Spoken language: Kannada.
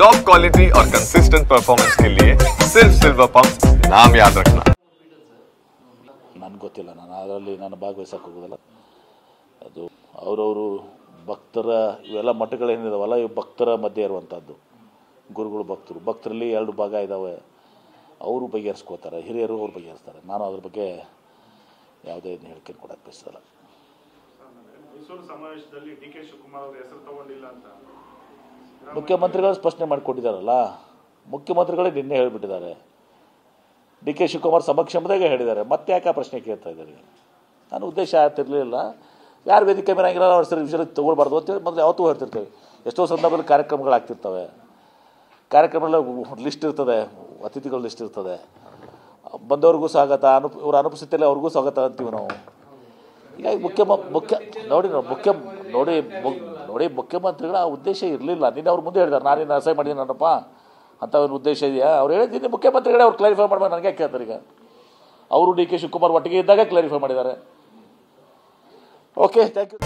टॉप क्वालिटी और कंसिस्टेंट परफॉर्मेंस के लिए सिर्फ सिल्वर पंप नाम याद रखना। ನನಗೆ ಗೊತ್ತಿಲ್ಲ, ನಾನು ಅದರಲ್ಲಿ ಭಾಗವಹಿಸಕ್ಕೆ ಹೋಗೋದಿಲ್ಲ. ಅದು ಅವರವರು ಭಕ್ತರ ಇವೆಲ್ಲ ಮಠಗಳೇನಿದಾವಲ್ಲ, ಇವು ಭಕ್ತರ ಮಧ್ಯೆ ಇರುವಂಥದ್ದು. ಗುರುಗಳು ಭಕ್ತರಲ್ಲಿ ಎರಡು ಭಾಗ ಇದ್ದಾವೆ. ಅವರು ಬಗೆಹರಿಸ್ಕೋತಾರೆ, ಹಿರಿಯರು ಅವ್ರು ಬಗೆಹರಿಸ್ತಾರೆ. ನಾನು ಅದ್ರ ಬಗ್ಗೆ ಯಾವುದೇ ಹೇಳಿಕೆ ಕೊಡೋಕ್ಕೆ ಬಯಸಲ್ಲ. ಮೈಸೂರು ಸಮಾವೇಶದಲ್ಲಿ ಡಿ ಕೆ ಶಿವಕುಮಾರ್ ಅವರ ಹೆಸರು ತಗೊಂಡಿಲ್ಲ ಅಂತ ಮುಖ್ಯಮಂತ್ರಿಗಳು ಸ್ಪಷ್ಟನೆ ಮಾಡಿಕೊಟ್ಟಿದ್ದಾರಲ್ಲ. ಮುಖ್ಯಮಂತ್ರಿಗಳೇ ನಿನ್ನೆ ಹೇಳಿಬಿಟ್ಟಿದ್ದಾರೆ. ಡಿ ಕೆ ಶಿವಕುಮಾರ್ ಸಮಕ್ಷಮದಾಗ ಹೇಳಿದ್ದಾರೆ. ಮತ್ತೆ ಯಾಕೆ ಆ ಪ್ರಶ್ನೆ ಕೇಳ್ತಾ ಇದ್ದಾರೆ? ನಾನು ಉದ್ದೇಶ ಆಗ್ತಿರಲಿಲ್ಲ. ಯಾರು ವೇದಿಕೆ ಮೇಲೆ ಆಗಿಲ್ಲ ಅವ್ರ ಸರಿ ವಿಷಯ ತೊಗೊಳ್ಬಾರ್ದು ಅಂತೇಳಿ ಮೊದಲು ಯಾವತ್ತೂ ಹೇಳ್ತಿರ್ತೇವೆ. ಎಷ್ಟೋ ಸಂದರ್ಭದಲ್ಲಿ ಕಾರ್ಯಕ್ರಮಗಳಾಗ್ತಿರ್ತವೆ. ಕಾರ್ಯಕ್ರಮದಲ್ಲಿ ಲಿಸ್ಟ್ ಇರ್ತದೆ, ಅತಿಥಿಗಳ ಲಿಸ್ಟ್ ಇರ್ತದೆ. ಬಂದವ್ರಿಗೂ ಸ್ವಾಗತ, ಇವ್ರ ಅನುಪಸ್ಥಿತಿಯಲ್ಲಿ ಅವ್ರಿಗೂ ಸ್ವಾಗತ ಅಂತೀವಿ ನಾವು. ಹೀಗಾಗಿ ನೋಡಿ ಮುಖ್ಯಮಂತ್ರಿಗಳ ಆ ಉದ್ದೇಶ ಇರಲಿಲ್ಲ. ನಿನ್ನೆ ಅವ್ರ ಮುಂದೆ ಹೇಳಿದ್ದಾರೆ, ನಾನೇನು ಅಸಹ್ಯ ಮಾಡಿದ್ದೀನಿ ನನ್ನಪ್ಪ ಅಂತ ಒಂದು ಉದ್ದೇಶ ಇದೆಯಾ? ಅವ್ರು ಹೇಳಿದ್ದೀನಿ ಮುಖ್ಯಮಂತ್ರಿಗಳೇ ಅವ್ರು ಕ್ಲಾರಿಫೈ ಮಾಡ್ಬೇಕು. ನನಗೆ ಕೇಳ್ತಾರೆ. ಈಗ ಅವರು ಡಿ ಕೆ ಶಿವಕುಮಾರ್ ಒಟ್ಟಿಗೆ ಇದ್ದಾಗ ಕ್ಲಾರಿಫೈ ಮಾಡಿದ್ದಾರೆ. Okay, thank you.